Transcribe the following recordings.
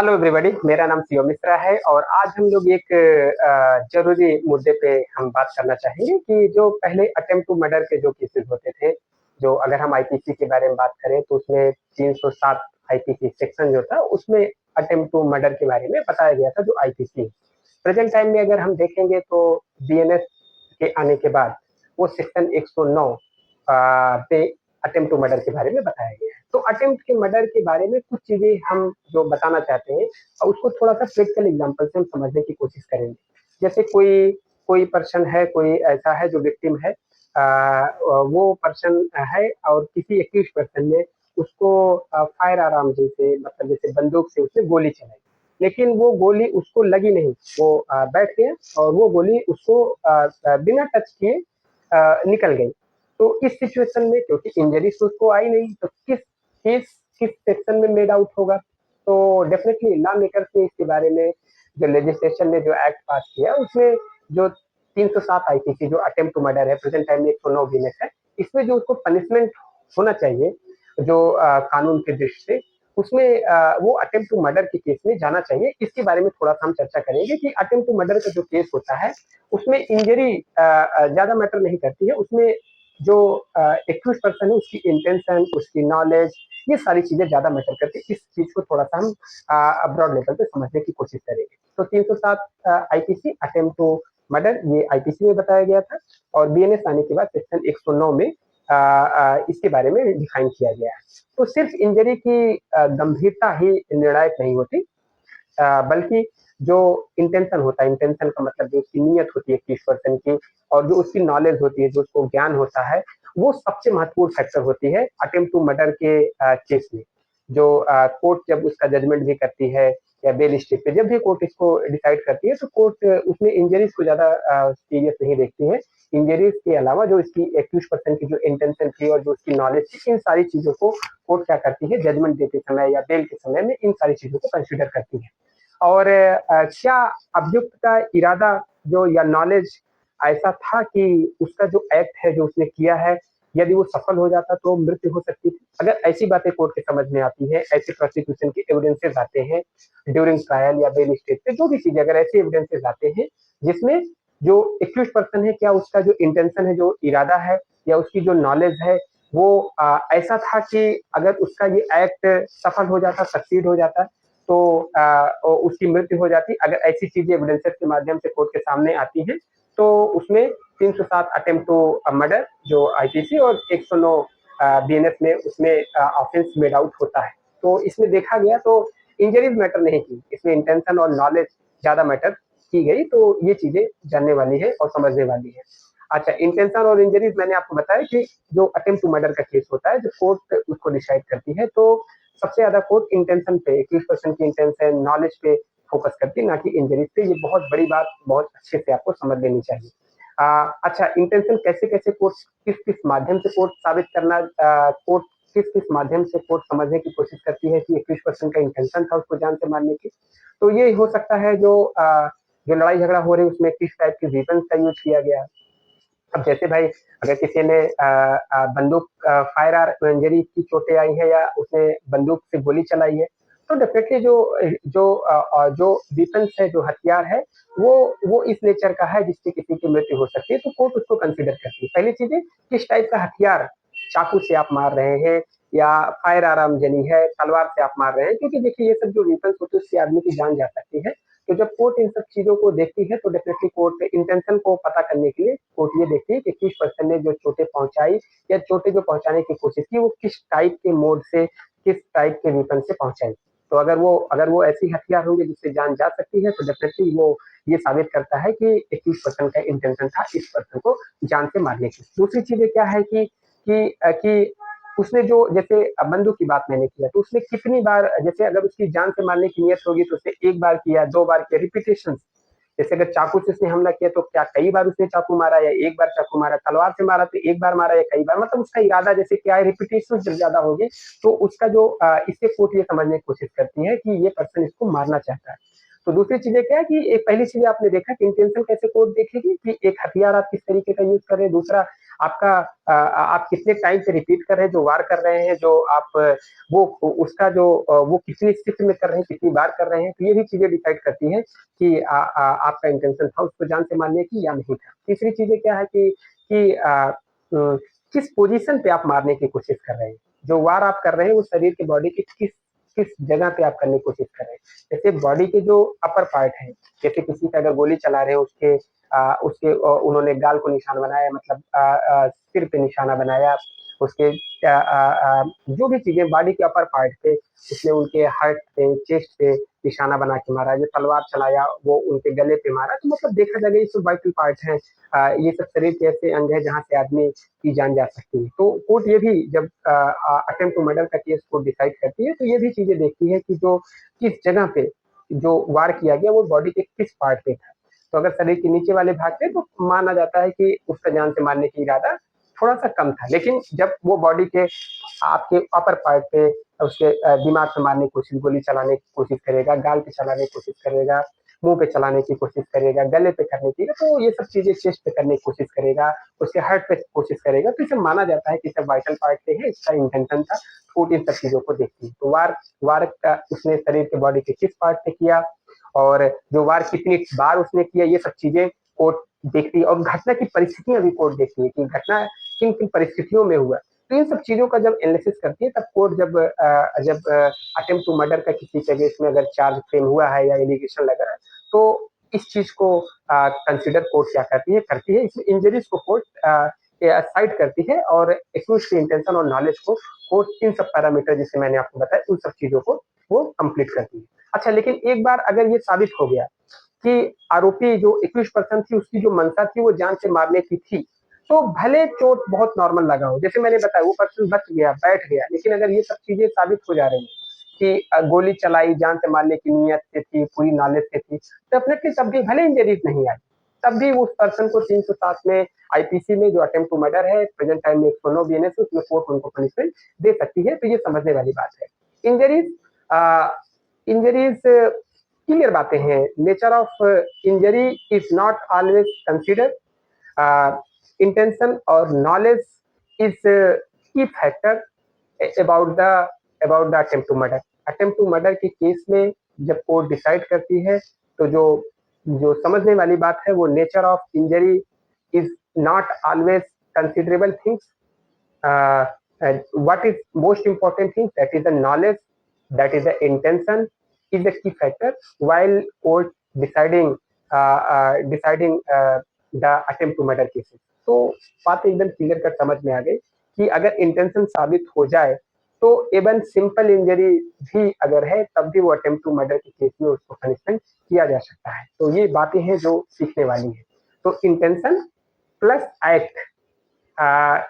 Hello everybody, मेरा नाम CO Mishra है और आज हम लोग एक ज़रूरी मुद्दे पे हम बात करना चाहेंगे कि जो पहले अटेम्प्ट टू मर्डर के जो केसेस होते थे, जो अगर हम आईपीसी के बारे में बात करें तो उसमें 307 आईपीसी सेक्शन जो था उसमें अटेम्प्ट टू मर्डर के बारे में बताया गया था जो आईपीसी। प्रेजेंट टाइम में अगर हम देखेंगे तो बीएनएस के आने के बाद वो सेक्शन 109 पे अटेम्प्ट टू मर्डर के बारे में बताया गया है। तो अटेम्प्ट के मर्डर के बारे में कुछ चीजें हम जो बताना चाहते हैं और उसको थोड़ा सा प्रैक्टिकल एग्जांपल से हम समझने की कोशिश करेंगे। जैसे कोई कोई पर्सन है, कोई ऐसा है जो विक्टिम है, वो पर्सन है और किसी एक्यूज पर्सन ने उसको फायर आराम जैसे मतलब जैसे बंदूक से उसने गोली चलाई, लेकिन वो गोली उसको लगी नहीं। वो बैठ गया और वो गोली उसको बिना टच किए निकल गई। तो इस सिचुएशन में क्योंकि इंजरीज तो उसको आई नहीं, तो किस किस सेक्शन में मेड आउट होगा? तो डेफिनेटली लॉ मेकर्स ने इसके बारे में जो लेजिस्लेशन ने जो एक्ट पास किया उसमें जो 307 आईपीसी जो अटेम्प्ट टू मर्डर है, प्रेजेंट टाइम में 109 बीएनएस है, इसमें जो उसको पनिशमेंट होना चाहिए जो कानून के दृष्टि से उसमें वो अटेम्प्ट टू मर्डर के केस में जाना चाहिए। इसके बारे में थोड़ा सा हम चर्चा करेंगे कि अटेम्प्ट टू मर्डर का जो केस होता है उसमें इंजरी ज्यादा मैटर नहीं करती है। उसमें जो एक्यूज पर्सन है उसकी इंटेंशन, उसकी नॉलेज, ये सारी चीजें ज्यादा मैटर करती है। इस चीज को थोड़ा सा हम ब्रॉड लेवल पे समझने की कोशिश करेंगे। तो 307 आईपीसी अटेम्प्ट टू मर्डर ये आईपीसी में बताया गया था और बीएनएस आने के बाद सेक्शन 109 में इसके बारे में डिफाइन किया गया है। तो सिर्फ इंजरी की गंभीरता ही निर्णायक नहीं होती, बल्कि जो इंटेंशन होता है, इंटेंशन का मतलब जो उसकी नीयत होती है किस पर्सन की और जो उसकी नॉलेज होती है, जो उसको ज्ञान होता है, वो सबसे महत्वपूर्ण फैक्टर होती है अटेम्प्ट टू मर्डर के केस में। जो कोर्ट जब उसका जजमेंट भी करती है या बेल स्टेज पे जब भी कोर्ट इसको डिसाइड करती है तो कोर्ट उसमें इंजरीज को ज्यादा सीरियस नहीं देखती है। इंजरीज के अलावा जो इसकी एक्यूज पर्सन की जो इंटेंशन थी और जो उसकी नॉलेज थी, इन सारी चीजों को कोर्ट क्या करती है, जजमेंट देते समय या बेल के समय में इन सारी चीजों को कंसिडर करती है। और क्या अभियुक्त का इरादा जो या नॉलेज ऐसा था कि उसका जो एक्ट है जो उसने किया है, यदि वो सफल हो जाता तो मृत्यु हो सकती थी। अगर ऐसी बातें कोर्ट के समझ में आती है, ऐसे प्रोसिक्यूशन के एविडेंसेस आते हैं ड्यूरिंग ट्रायल या बेल स्टेज पे, जो भी चीजें अगर ऐसे एविडेंसेस आते हैं जिसमें जो एक्यूज पर्सन है, क्या उसका जो इंटेंशन है, जो इरादा है या उसकी जो नॉलेज है वो ऐसा था कि अगर उसका ये एक्ट सफल हो जाता, सक्सीड हो जाता, तो उसकी मृत्यु हो जाती। अगर ऐसी चीजें एविडेंसेस के माध्यम से कोर्ट के सामने आती हैं तो उसमें 307 अटेम्प्ट टू मर्डर जो आईपीसी और 109 बीएनएस में उसमें ऑफेंस मेड आउट होता है। तो इसमें देखा गया तो इंजरीज मैटर नहीं की, इसमें इंटेंशन और नॉलेज ज्यादा मैटर की गई। तो ये चीजें जानने वाली है और समझने वाली है। अच्छा, इंटेंशन और इंजरीज मैंने आपको बताया कि जो अटेम्प्ट टू मर्डर का केस होता है, जो कोर्ट उसको डिसाइड करती है, तो सबसे ज्यादा कोर्ट इंटेंशन पे, एक्यूज पर्सन की इंटेंशन, नॉलेज पे फोकस करती है, ना कि इंजरीज पे। ये बहुत बड़ी बात, बहुत अच्छे से आपको समझ लेनी चाहिए। अच्छा, इंटेंशन कैसे कैसे कोर्ट किस किस माध्यम से कोर्ट साबित करना, कोर्ट किस किस माध्यम से कोर्ट समझने की कोशिश करती है कि एक्यूज पर्सन का इंटेंशन था उसको जान से मारने की। तो ये हो सकता है जो लड़ाई झगड़ा हो रही है उसमें किस टाइप के वेपन का यूज किया गया। अब जैसे भाई अगर किसी ने बंदूक फायर आर इंजरी की चोटें आई है या उसने बंदूक से गोली चलाई है, तो डेफिनेटली जो डिफेंस है, जो हथियार है, वो इस नेचर का है जिससे किसी की मृत्यु हो सकती है। तो कोर्ट उसको कंसिडर करती है। पहली चीज है किस टाइप का हथियार, चाकू से आप मार रहे हैं या फायर आराम जनी है, तलवार से आप मार रहे हैं, क्योंकि देखिए ये सब जो वेपन्स होते हैं उससे आदमी की जान जा सकती है। तो जब कोर्ट इन सब चीजों को देखती है तो डेफिनेटली कोर्ट इंटेंशन को पता करने के लिए कोर्ट ये देखती है कि किस पर्सन ने जो चोटें पहुंचाई या चोटें जो पहुंचाने की कोशिश की वो किस टाइप के मोड से, किस टाइप के वेपन से पहुंचाई। तो अगर वो ऐसी हथियार होंगे जिससे जान जा सकती है तो डेफिनेटली वो ये साबित करता है कि किस पर्सन का इंटेंशन था इस पर्सन को जान से मारने की। दूसरी चीजें क्या है कि उसने जो जैसे बंदूक की बात मैंने किया तो उसने कितनी बार, जैसे अगर उसकी जान से मारने की नियत होगी तो उसने एक बार किया, दो बार किया, रिपीटेशन। जैसे अगर चाकू से उसने हमला किया तो क्या कई बार उसने चाकू मारा या एक बार चाकू मारा, तलवार से मारा तो एक बार मारा या कई बार, मतलब उसका इरादा जैसे क्या है, रिपीटेशन जब ज्यादा होगी तो उसका जो इससे कोर्ट ये समझने की कोशिश करती है कि ये पर्सन इसको मारना चाहता है। तो दूसरी चीज़ें क्या है कि एक पहली चीज़ आपने देखा कि इंटेंशन कैसे कोर्ट देखेगी कि एक हथियार आप किस तरीके का यूज़ कर रहे हैं, दूसरा आपका आप कितने टाइम पे रिपीट कर रहे हैं, जो वार कर रहे हैं, जो आप वो उसका जो वो कितनी शिफ्ट में कर रहे हैं, कितनी बार कर रहे हैं, तो ये भी चीज़ें डिसाइड करती हैं कि आपका इंटेंशन था उसको जान से मारने की या नहीं था। तीसरी चीज़ें क्या है कि किस पोज़ीशन पे आप मारने की कोशिश कर रहे हैं। जो वार आप कर रहे हैं वो शरीर की बॉडी की किस किस जगह पे आप करने की कोशिश कर रहे हैं। जैसे बॉडी के जो अपर पार्ट है, जैसे किसी पे अगर गोली चला रहे हैं उसके उन्होंने गाल को निशान बनाया, मतलब सिर पे निशाना बनाया, उसके जो भी चीजें बॉडी के अपर पार्ट पे उसने उनके हार्ट पे, चेस्ट पे निशाना बना के मारा, जो तलवार चलाया वो उनके गले पे मारा, तो मतलब देखा जाएगा ये सब वाइटल पार्ट है। ये सब शरीर के ऐसे अंग है जहाँ से आदमी की जान जा सकती है। तो कोर्ट ये भी जब अटेम्प्ट टू मर्डर का केस कोर्ट डिसाइड करती है तो ये भी चीजें देखती है कि जो किस जगह पे जो वार किया गया वो बॉडी के किस पार्ट पे था। तो अगर शरीर के नीचे वाले भाग पे तो माना जाता है कि उसका जान से मारने की इरादा थोड़ा सा कम था, लेकिन जब वो बॉडी के आपके अपर पार्ट पे उसके दिमाग पे मारने की कोशिश, गोली चलाने की कोशिश करेगा, गाल पे चलाने की कोशिश करेगा, मुंह पे चलाने की कोशिश करेगा, गले पे करने की, तो ये सब चीजें चेस्ट पे करने की कोशिश करेगा, उसके हार्ट पे कोशिश करेगा, तो इसे माना जाता है कि सब वाइटल पार्ट पे है, इसका इंटेंशन था। कोर्ट इन सब चीजों को देखती है। तो वार वार का उसने शरीर के बॉडी के किस पार्ट पे किया और जो वार कितनी बार उसने किया, ये सब चीजें कोर्ट देखती है। और घटना की परिस्थितियां भी कोर्ट देखती है कि घटना किन किन परिस्थितियों में हुआ। तो इन सब चीजों का जब एनालिसिस करती है तब कोर्ट जब अटेम्प्ट टू मर्डर का किसी के अगेंस्ट में अगर चार्ज फ्रेम हुआ है या एलिगेशन लगा है तो इस चीज को कंसिडर कोर्ट क्या करती है इसमें इंजरीज को कोर्ट साइड करती है और एक्यूज की इंटेंशन और नॉलेज को कोर्ट इन सब पैरामीटर जिसे मैंने आपको बताया उन सब चीजों को वो कंप्लीट करती है। अच्छा, लेकिन एक बार अगर ये साबित हो गया कि आरोपी जो 21 पर्सन थी उसकी जो मंशा थी वो जान से मारने की थी, तो भले चोट बहुत नॉर्मल लगा हो, जैसे मैंने बताया वो पर्सन बच गया, बैठ गया, लेकिन अगर ये सब चीजें साबित हो जा रही है कि गोली चलाई जान से मारने की नीयत से थी, पूरी नॉलेज से थी, डेफिनेटली तब भी भले इंजरीज नहीं आई, तब भी उस पर्सन को 307 में आईपीसी में जो अटेम्प्ट टू मर्डर है प्रेजेंट टाइम में 109 बीएनएस उसमें कोर्ट उनको पनिशमेंट दे सकती है। तो ये समझने वाली बात है। इंजरीज इंजरीज क्लियर बातें हैं। Nature of injury is not always consider. Intention और knowledge is key factor about the attempt to murder. Attempt to murder के केस में जब कोर्ट डिसाइड करती है तो जो जो समझने वाली बात है वो nature of injury is not always considerable things. What is most important thing, that is the knowledge, that is the intention is the key factor while court deciding the attempt to murder cases. तो बात एकदम clear कर समझ में आ गई कि अगर intention साबित हो जाए तो इवन सिंपल इंजरी भी अगर है तब भी वो अटेम्प्ट टू मर्डर के केस में उसको पनिशमेंट किया जा सकता है। तो ये बातें हैं जो सीखने वाली है। तो इंटेंशन प्लस एक्ट,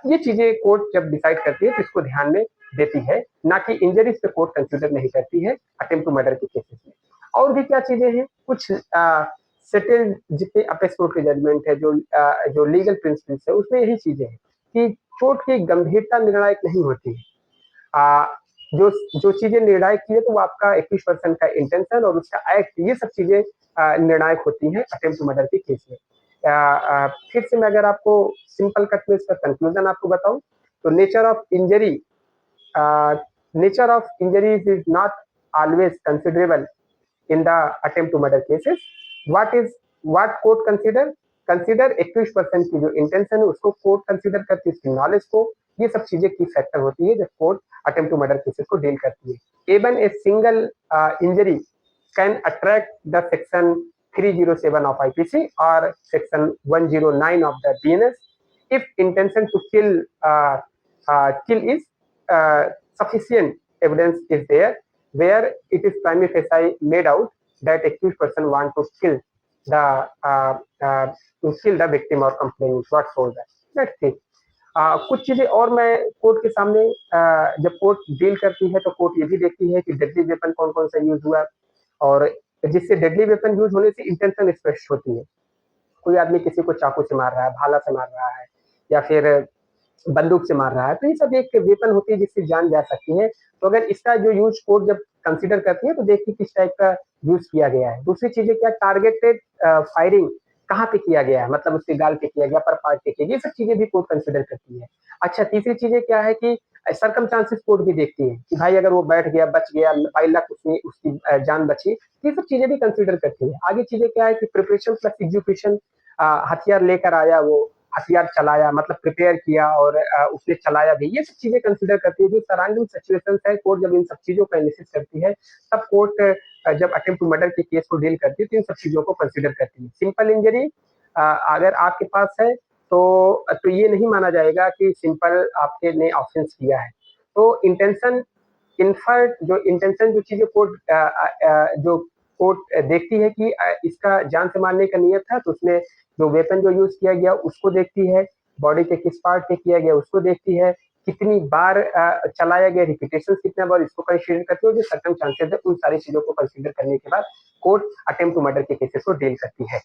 ये चीजें कोर्ट जब डिसाइड करती है तो इसको ध्यान में देती है, ना कि इंजरीज पे कोर्ट कंसिडर नहीं करती है अटेम्प्ट टू मर्डर के केसेस में। और भी क्या चीजें हैं, कुछ सेटल्ड जितने अपेक्स कोर्ट के जजमेंट है, जो लीगल प्रिंसिपल्स है, उसमें यही चीजें हैं कि चोट की गंभीरता निर्णायक नहीं होती है। आ, जो जो चीजें निर्णायक की है तो वो आपका 21% का इंटेंशन और उसका एक्ट, ये सब चीजें निर्णायक होती हैं अटेम्प्ट टू मर्डर के केस में। फिर से मैं अगर आपको सिंपल कट में इसका कंक्लूजन आपको बताऊं तो nature of injuries is not always considerable in the attempt to murder cases. What court consider 21% की जो इंटेंशन है उसको कोर्ट कंसिडर करती है, उसकी नॉलेज को, ये सब चीजें की फैक्टर होती है जब court attempt to murder cases को डील करती है। Even a single injury can attract the section 307 of IPC or section 109 of the BNS if intention to kill is sufficient evidence is there where it is prima facie made out that accused person want to kill the victim or complainant whatsoever. That's it. कुछ चीजें और मैं court के सामने जब court deal करती है तो कोर्ट ये भी देखती है कि डेडली वेपन कौन कौन सा यूज हुआ और जिससे डेडली वेपन यूज होने से इंटेंशन स्पष्ट होती है। कोई आदमी किसी को चाकू से मार रहा है, भाला से मार रहा है या फिर बंदूक से मार रहा है, तो ये सब एक वेपन होती है जिससे जान जा सकती है। तो अगर इसका जो यूज़ कोड जब कंसीडर करती है तो देखिए किस टाइप का यूज़ किया गया है। दूसरी चीज़ें क्या टारगेटेड फायरिंग कहाँ पे किया गया है, मतलब उसके गाल पे किया गया, पर पार्ट पे किया गया, ये सब चीज़ें भी कोड कंसीडर करती है। अच्छा तीसरी चीज़ें क्या है कि सर्कमस्टेंसेस कोड भी देखती है कि भाई अगर वो बैठ गया, बच गया, बाई लक उसमें उसकी जान बची, ये सब चीज़ें भी कंसीडर करती है। आगे चीज़ें क्या है कि प्रिपरेशन प्लस एग्जीक्यूशन हथियार लेकर आया वो, हथियार चलाया मतलब प्रिपेयर किया और उसने चलाया भी, ये सब चीजें कंसिडर करती है। जो सराउंडिंग सिचुएशन है कोर्ट जब इन सब चीजों का एनालिसिस करती है तब कोर्ट जब अटेम्प्ट टू मर्डर के केस को डील करती है तो इन सब चीजों को कंसिडर करती है। सिंपल इंजरी अगर आपके पास है तो ये नहीं माना जाएगा कि सिंपल आपके ने ऑफेंस किया है। तो इंटेंशन इनफर्ट जो इंटेंशन जो चीजें कोर्ट जो कोर्ट देखती है कि इसका जान से मारने का नियत था तो उसने जो वेपन जो यूज किया गया उसको देखती है, बॉडी के किस पार्ट पे किया गया उसको देखती है, कितनी बार चलाया गया, रिपीटेशन कितना बार, इसको कंसीडर करती है। जो सर्कमस्टेंसेस है उन सारी चीजों को कंसीडर करने के बाद कोर्ट अटेम्प्ट टू मर्डर के केसेस को डील करती है।